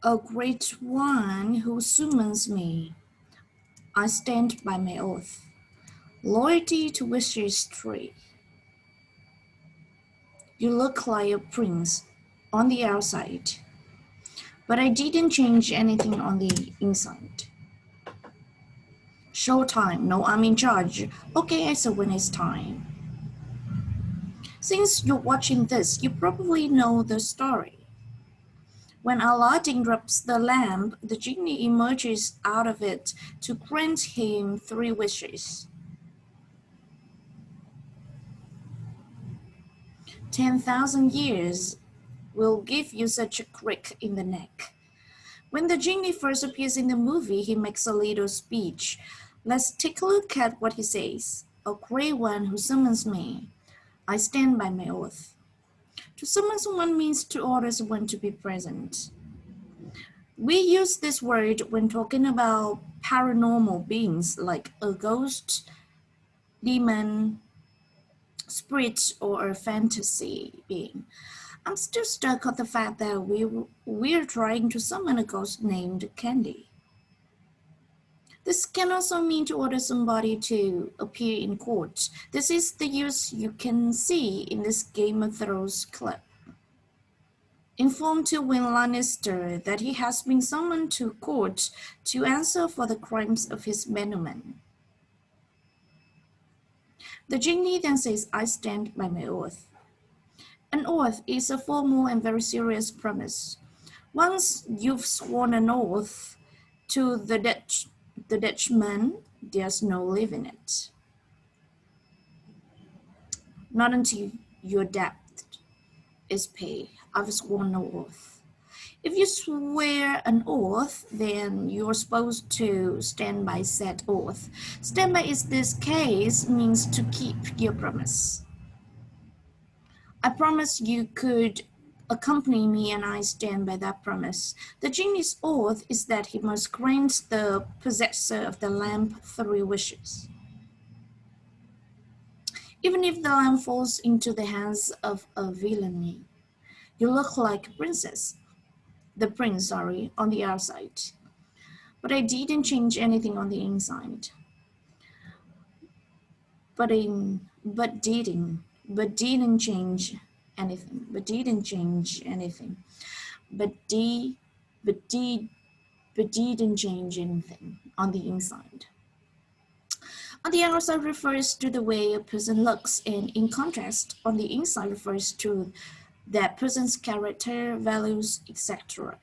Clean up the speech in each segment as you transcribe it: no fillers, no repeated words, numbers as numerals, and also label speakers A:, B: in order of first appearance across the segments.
A: A great one who summons me. I stand by my oath. Loyalty to wishes tree. You look like a prince on the outside, but I didn't change anything on the inside. Showtime, no, I'm in charge. Okay, I said when it's time. Since you're watching this, you probably know the story. When Aladdin drops the lamp, the genie emerges out of it to grant him 3 wishes. 10,000 years will give you such a crick in the neck. When the genie first appears in the movie, he makes a little speech. Let's take a look at what he says. A great one who summons me. I stand by my oath. To summon someone means to order someone to be present. We use this word when talking about paranormal beings like a ghost, demon, spirit, or a fantasy being. I'm still stuck on the fact that we're trying to summon a ghost named Candy. This can also mean to order somebody to appear in court. This is the use you can see in this Game of Thrones clip. Informed Tywin Lannister that he has been summoned to court to answer for the crimes of his men. The genie then says, I stand by my oath. An oath is a formal and very serious promise. Once you've sworn an oath to the Dutchman, there's no leaving it. Not until your debt is paid. I've sworn no oath. If you swear an oath, then you're supposed to stand by said oath. Stand by in this case means to keep your promise. I promise you could accompany me and I stand by that promise. The genie's oath is that he must grant the possessor of the lamp 3 wishes. Even if the lamp falls into the hands of a villainy, you look like a princess. The prince, on the outside. But I didn't change anything on the inside. But didn't change anything. But didn't change anything. But didn't change anything on the inside. On the outside refers to the way a person looks, and in contrast, on the inside refers to that person's character, values, etc.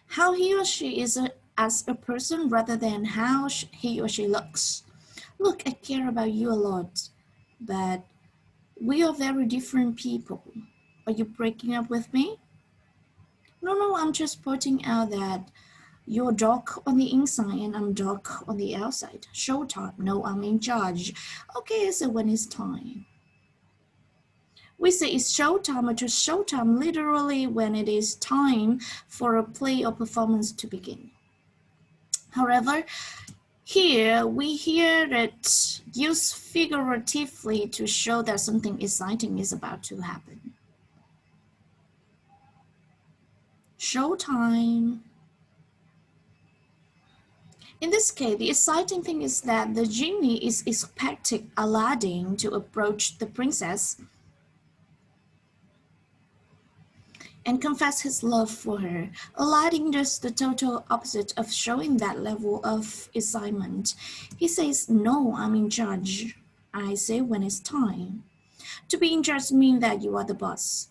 A: How he or she is as a person rather than how he or she looks. Look, I care about you a lot, but we are very different people. Are you breaking up with me? No, I'm just pointing out that you're dark on the inside and I'm dark on the outside. Showtime. No, I'm in charge. Okay, so when it's time. We say it's showtime or just showtime literally when it is time for a play or performance to begin. However, here we hear it used figuratively to show that something exciting is about to happen. Showtime. In this case, the exciting thing is that the genie is expecting Aladdin to approach the princess and confess his love for her. Aladdin does the total opposite of showing that level of excitement. He says, no, I'm in charge. I say when it's time. To be in charge means that you are the boss.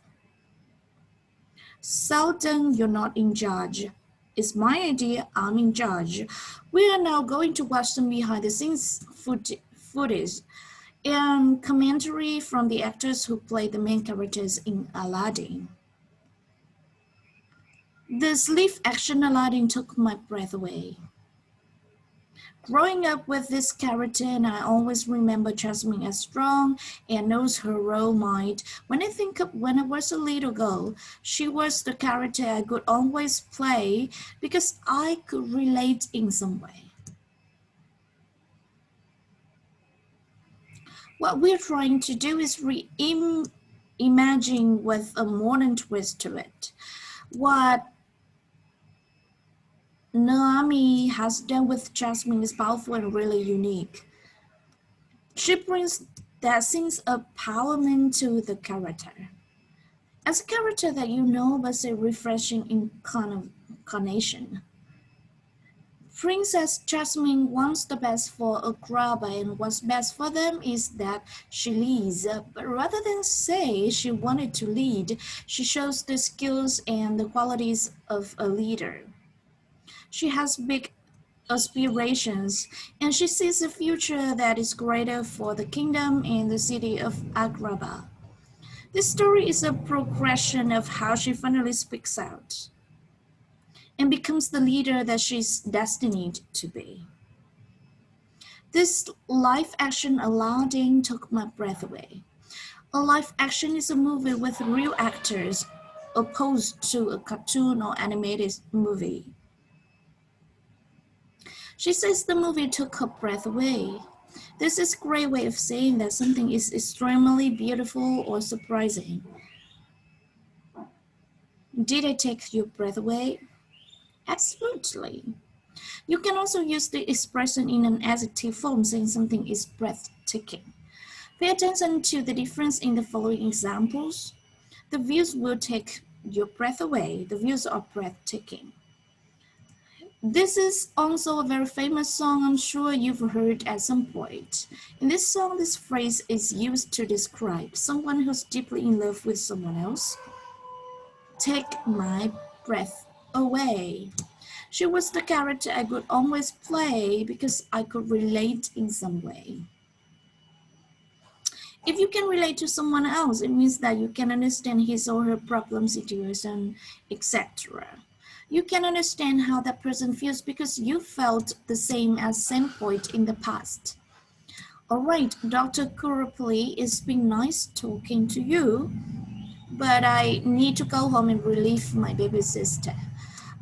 A: Sultan, you're not in charge. It's my idea, I'm in charge. We are now going to watch some behind the scenes footage and commentary from the actors who play the main characters in Aladdin. This live action Aladdin took my breath away. Growing up with this character, and I always remember Jasmine as strong and knows her role might. When I think of when I was a little girl, she was the character I could always play because I could relate in some way. What we're trying to do is reimagine with a modern twist to it. What Naomi has done with Jasmine is powerful and really unique. She brings that sense of empowerment to the character. As a character that you know was a refreshing incarnation. Princess Jasmine wants the best for Agrabah, and what's best for them is that she leads. But rather than say she wanted to lead, she shows the skills and the qualities of a leader. She has big aspirations, and she sees a future that is greater for the kingdom and the city of Agrabah. This story is a progression of how she finally speaks out and becomes the leader that she's destined to be. This live action Aladdin took my breath away. A live action is a movie with real actors opposed to a cartoon or animated movie. She says the movie took her breath away. This is a great way of saying that something is extremely beautiful or surprising. Did it take your breath away? Absolutely. You can also use the expression in an adjective form saying something is breathtaking. Pay attention to the difference in the following examples. The views will take your breath away. The views are breathtaking. This is also a very famous song I'm sure you've heard at some point. In this song, this phrase is used to describe someone who's deeply in love with someone else. Take my breath away. She was the character I could always play because I could relate in some way. If you can relate to someone else, it means that you can understand his or her problem, situation, etc. You can understand how that person feels because you felt the same at some point in the past. All right, Dr. Kurapli, it's been nice talking to you, but I need to go home and relieve my baby sister.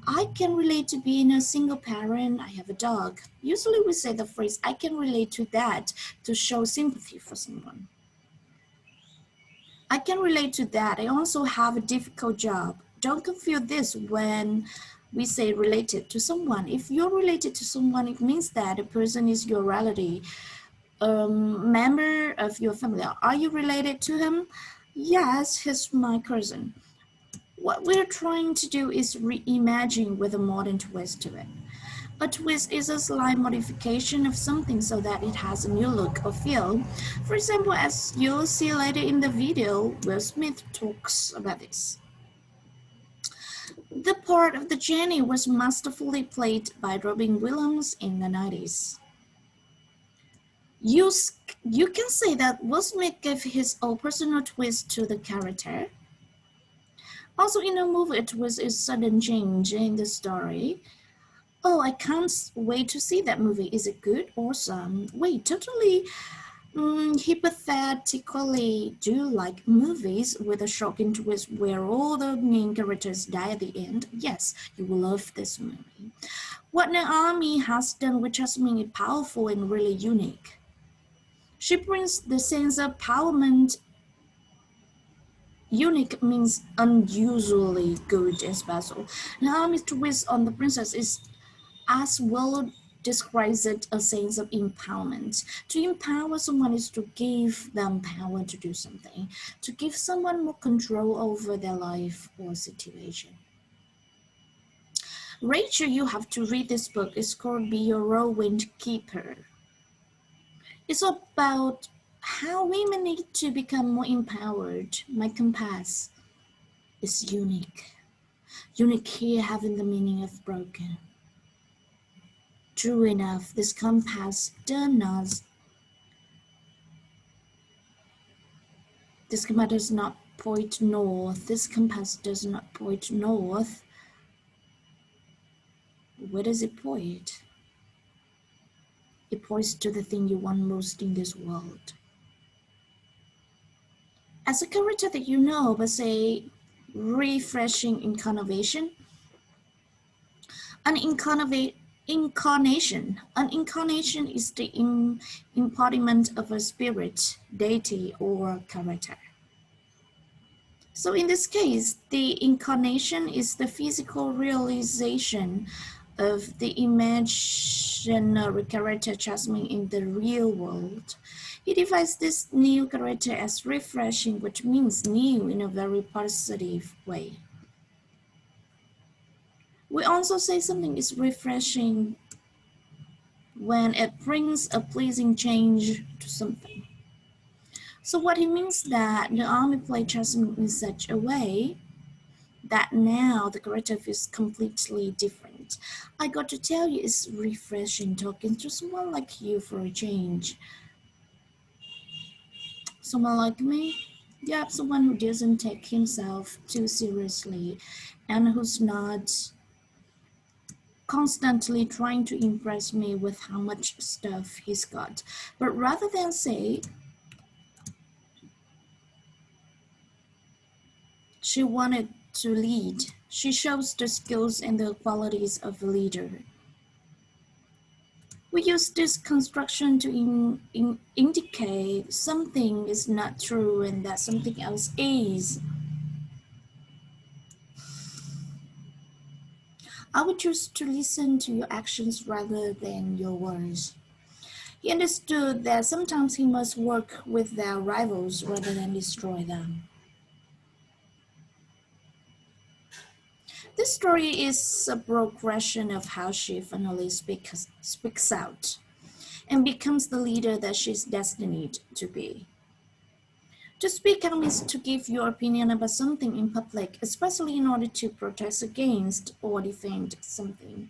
A: I can relate to being a single parent. I have a dog. Usually we say the phrase, I can relate to that to show sympathy for someone. I can relate to that. I also have a difficult job. Don't confuse this when we say related to someone. If you're related to someone, it means that the person is your relative, member of your family. Are you related to him? Yes, he's my cousin. What we're trying to do is reimagine with a modern twist to it. A twist is a slight modification of something so that it has a new look or feel. For example, as you'll see later in the video, Will Smith talks about this. The part of the journey was masterfully played by Robin Williams in the 90s. You can say that Will Smith gave his own personal twist to the character. Also in the movie, it was a sudden change in the story. Oh, I can't wait to see that movie. Is it good? Awesome. Wait, totally hypothetically, do you like movies with a shocking twist where all the main characters die at the end? Yes, you will love this movie. What Naomi has done with Jasmine is powerful and really unique. She brings the sense of empowerment. Unique means unusually good and special. Naomi's twist on the princess is as well describes it a sense of empowerment. To empower someone is to give them power to do something, to give someone more control over their life or situation. Rachel, you have to read this book. It's called Be Your Whirlwind Keeper. It's about how women need to become more empowered. My compass is unique. Unique here having the meaning of broken. True enough, this compass does not point north. This compass does not point north. Where does it point? It points to the thing you want most in this world. As a character that you know, but say refreshing incarnation, an incarnation is the embodiment of a spirit, deity, or character. So in this case, the incarnation is the physical realization of the imaginary character Jasmine in the real world. He defines this new character as refreshing, which means new in a very positive way. We also say something is refreshing when it brings a pleasing change to something. So what he means that the army played Jasmine in such a way that now the character feels completely different. I got to tell you, it's refreshing talking to someone like you for a change. Someone like me? Yeah, someone who doesn't take himself too seriously and who's not constantly trying to impress me with how much stuff he's got. But rather than say, she wanted to lead, she shows the skills and the qualities of a leader. We use this construction to indicate something is not true and that something else is. I would choose to listen to your actions rather than your words. He understood that sometimes he must work with their rivals rather than destroy them. This story is a progression of how she finally speaks out and becomes the leader that she's destined to be. To speak out means to give your opinion about something in public, especially in order to protest against or defend something.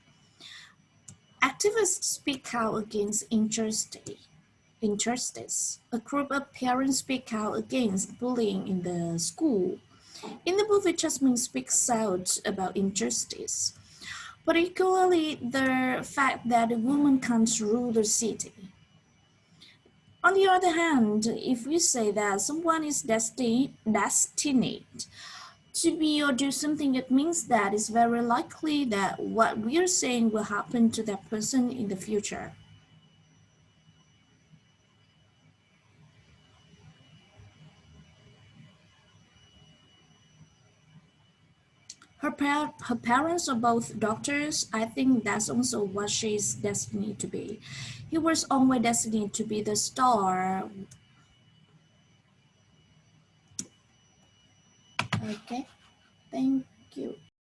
A: Activists speak out against injustice. A group of parents speak out against bullying in the school. In the movie, Jasmine speaks out about injustice, particularly the fact that a woman can't rule the city. On the other hand, if we say that someone is destined to be or do something, it means that it's very likely that what we are saying will happen to that person in the future. Her parents are both doctors. I think that's also what she's destined to be. He was always destined to be the star. Okay, thank you.